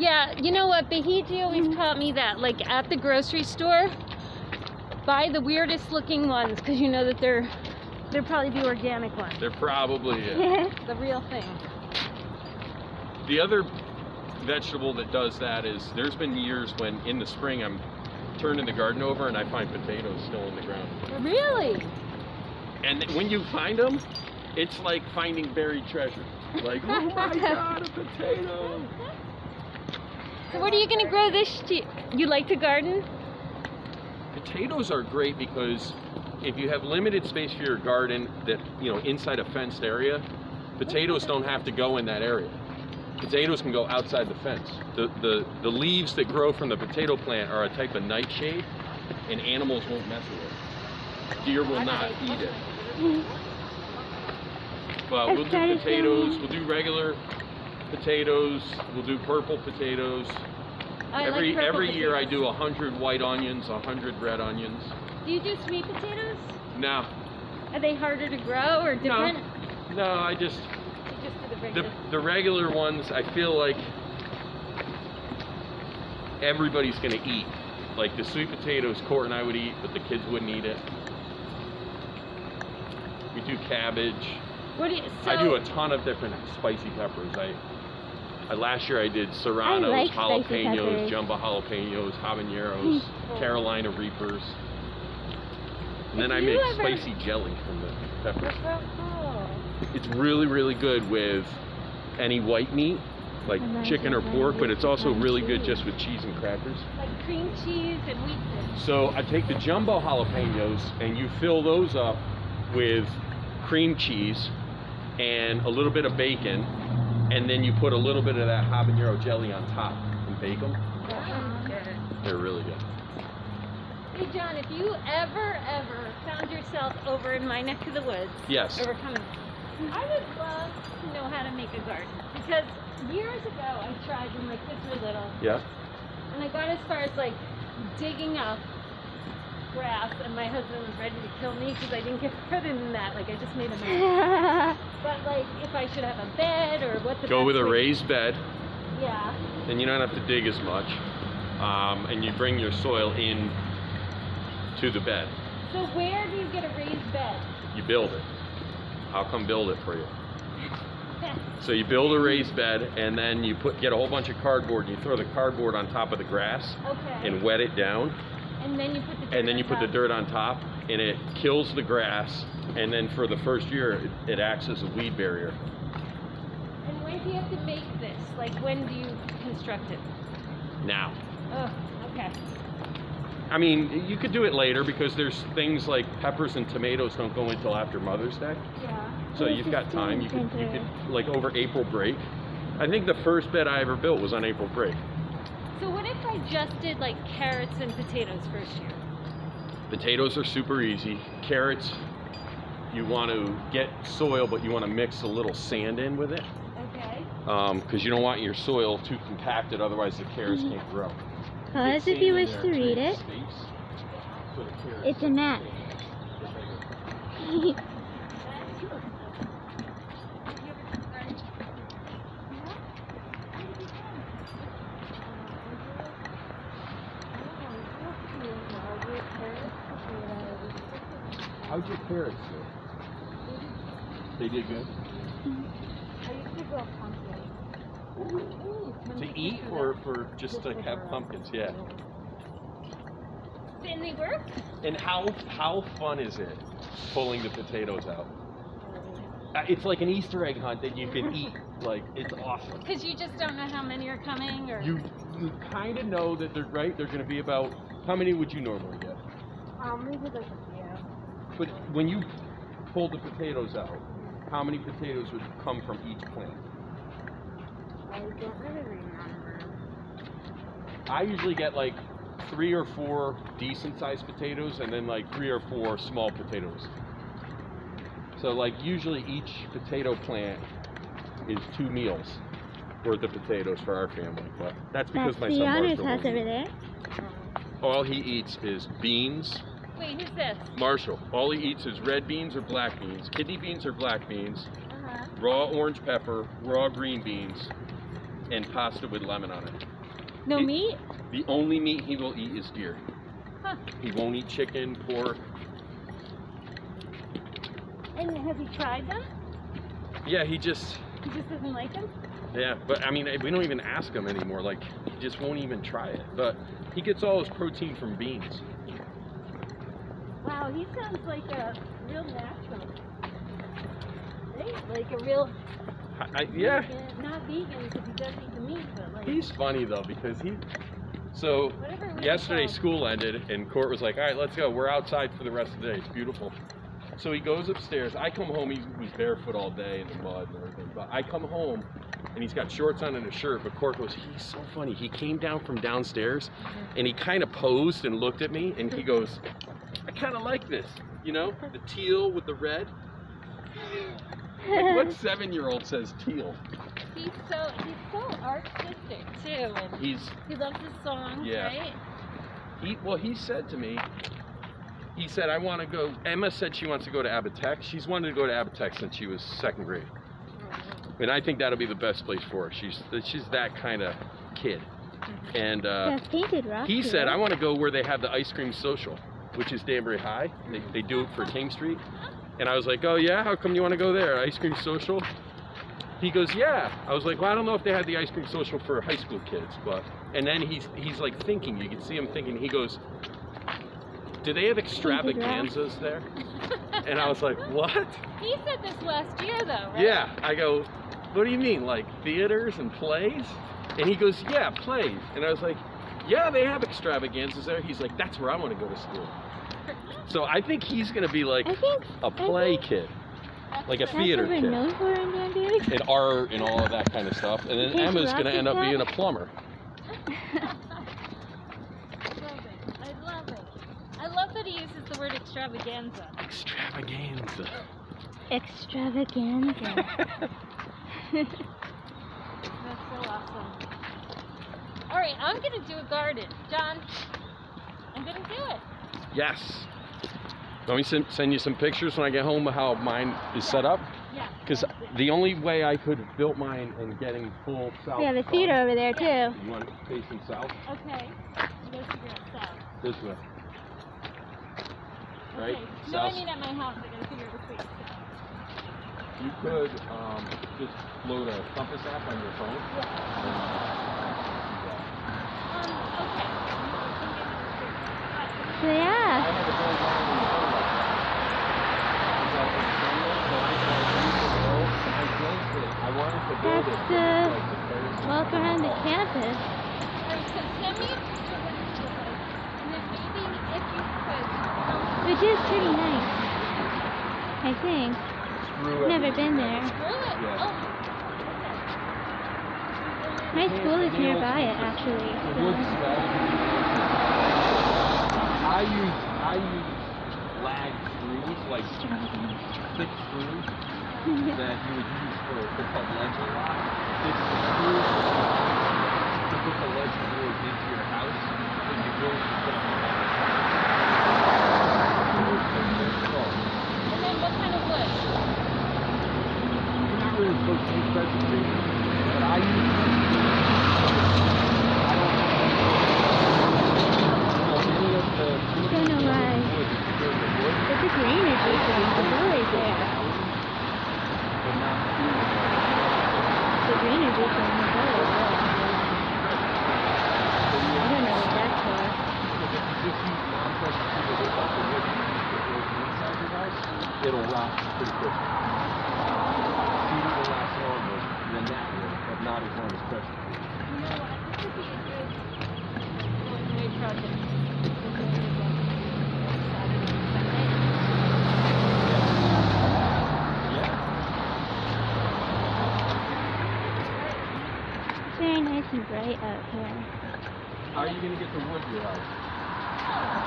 Yeah, you know what? Bahiji always taught me that, like at the grocery store, buy the weirdest looking ones because you know that they're probably the organic ones. They're probably the real thing. The other vegetable that does that is there's been years when in the spring I'm turning the garden over and I find potatoes still in the ground. Really? And when you find them, it's like finding buried treasure. Like, oh my God, a potato! So what are you going to grow this year? You like to garden? Potatoes are great because if you have limited space for your garden that, you know, inside a fenced area, potatoes don't have to go in that area. Potatoes can go outside the fence. The leaves that grow from the potato plant are a type of nightshade, and animals won't mess with it. Deer will not eat it. But we'll do potatoes, we'll do regular potatoes, we'll do purple potatoes. Every year I do 100 white onions, 100 red onions. Do you do sweet potatoes? No. Are they harder to grow or different? No, I just do the regular. The regular ones, I feel like everybody's gonna eat. Like the sweet potatoes, Court and I would eat, but the kids wouldn't eat it. We do cabbage. I do a ton of different spicy peppers. Last year I did serranos, jalapenos, jumbo jalapenos, habaneros, Carolina Reapers. And then I make spicy jelly from the peppers. That's so cool. It's really, really good with any white meat, like chicken or pork, but it's also really good just with cheese and crackers. Like cream cheese and wheat. So I take the jumbo jalapenos and you fill those up with cream cheese and a little bit of bacon, and then you put a little bit of that habanero jelly on top and bake them. They're really good. Hey John, if you ever found yourself over in my neck of the woods, yes, overcoming, I would love to know how to make a garden, because years ago I tried when my kids were little. Yeah. And I got as far as like digging up grass, and my husband was ready to kill me because I didn't get further than that. Like I just made a mess. But like if I should have a bed or what the go with a way. raised bed. Yeah. Then you don't have to dig as much, and you bring your soil in to the bed. So where do you get a raised bed? You build it. I'll come build it for you. So you build a raised bed, and then you get a whole bunch of cardboard, and you throw the cardboard on top of the grass and wet it down. And then you put the dirt on top, and it kills the grass, and then for the first year it acts as a weed barrier. And when do you have to make this? Like when do you construct it? Now. Oh, okay. I mean, you could do it later because there's things like peppers and tomatoes don't go until after Mother's Day. Yeah. So you've got time. You could like over April break. I think the first bed I ever built was on April break. So what if I just did like carrots and potatoes first year? Potatoes are super easy. Carrots, you want to get soil, but you want to mix a little sand in with it. Okay. Because you don't want your soil too compacted, otherwise the carrots can't grow. Pause if you wish to read it. It's a map. How'd your carrots do? They did good? I used to grow pumpkins. To eat or for just to have pumpkins? Yeah. And they work? And how fun is it pulling the potatoes out? It's like an Easter egg hunt that you can eat. Like, it's awesome. Because you just don't know how many are coming, or you kind of know that they're going to be about. How many would you normally get? maybe like a few. But when you pull the potatoes out, how many potatoes would come from each plant? I don't really remember. I usually get like 3 or 4 decent sized potatoes and then like 3 or 4 small potatoes. So like usually each potato plant is 2 meals worth of potatoes for our family. But that's because my son Marshall house over there. All he eats is beans. Wait, who's this? Marshall. All he eats is red beans or black beans, kidney beans or black beans, raw orange pepper, raw green beans, and pasta with lemon on it. No He- meat? The only meat he will eat is deer. Huh. He won't eat chicken, pork. And has he tried them? Yeah, he just doesn't like them? yeah, but I mean, we don't even ask him anymore. Like, he just won't even try it. But he gets all his protein from beans. Wow, he sounds like a real natural. Right? Like a real, Yeah. not vegan because he does eat the meat, but like. He's funny though because Whatever it was yesterday called. school ended and Court was like, all right, let's go. We're outside for the rest of the day. It's beautiful. So he goes upstairs. I come home. He was barefoot all day in the mud and everything. But I come home and he's got shorts on and a shirt. But Court goes, he's so funny. He came down from downstairs and he kind of posed and looked at me and he goes, I kind of like this. You know, the teal with the red. Like, what 7-year-old says teal? He's so artistic too, and He loves his songs, Yeah. right? He said to me, he said, I want to go. Emma said she wants to go to Abatex. She's wanted to go to Abatex since she was 2nd grade. And I think that'll be the best place for her. She's that kind of kid. And That's painted rock. he said, here. I want to go where they have the ice cream social, which is Danbury High. They do it for King Street. And I was like, oh yeah, how come you want to go there? Ice cream social? He goes, yeah. I was like, well, I don't know if they had the ice cream social for high school kids, but, and then he's like thinking, you can see him thinking, he goes, do they have extravaganzas there? And I was like, what? He said this last year though, right? Yeah. I go, what do you mean, like theaters and plays? And he goes, yeah, plays. And I was like, yeah, they have extravaganzas there. He's like, that's where I want to go to school. So I think he's going to be like a play kid. Like a theater That's what kid. we're known for in Danbury. And art and all of that kind of stuff. And then Paint Emma's rock going to end up guitar? being a plumber. I love it. I love that he uses the word extravaganza. Extravaganza. Extravaganza. That's so awesome. All right, I'm gonna do a garden, John. I'm gonna do it. Yes. Let me send you some pictures when I get home of how mine is set up. Yeah. Because the only way I could have built mine and getting full south. We have a theater over there too. You want it facing south? Okay. You gotta figure out south. This way. Right? Okay. No, South. I mean at my house. I gotta figure out which way to south. You could just load a compass app on your phone. Okay. So yeah. I have a whole line in the phone like that. I wanted to build it. That's walk around the campus. Alright, so send me a picture of what it looks like. And then maybe if you could. Which is pretty nice. I think. Screw Never everything. been there. Screw it. Yeah. Oh. My school is nearby it actually. The So. wood strategy. I use lag screws, like thick screws that you would use for called ledge lock. It's the screws to put the ledge board into your house that you build the And then what kind of wood? You're not really supposed to use specifications, but I use I don't know why. It's a drainage issue. It's always there. The drainage issue is always there. I don't know what that's for. It'll rot pretty quick. Seed will last longer than that will, but not as long as pressure. You know what? This would be a good going away project. It's very nice and bright out here. How are you going to get the wood to your house?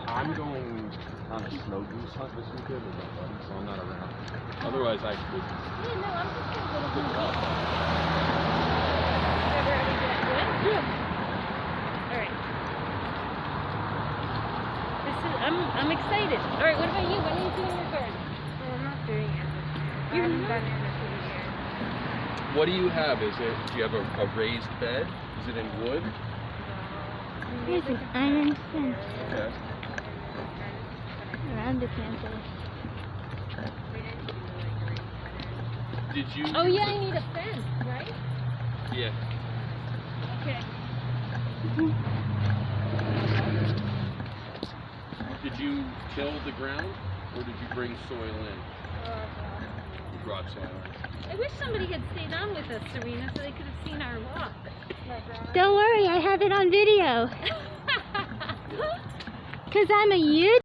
I'm going on a snow goose hunt this weekend with my buddy, so I'm not around. Otherwise, I could. Yeah, no, I'm just gonna go to Home Depot. Ever get wood? Yeah. All right. I'm excited. All right, what about you? What are you doing in your garden? Well, I'm not doing it. I You're haven't not? done it in a few years. What do you have? Do you have a raised bed? Is it in wood? There's an iron fence Okay. around the campus. Did you? Oh yeah, I need a fence, right? Yeah. Okay. Did you till the ground, or did you bring soil in? You brought soil in. I wish somebody had stayed on with us, Serena, so they could have seen our walk. Don't worry, I have it on video. Because I'm a YouTuber.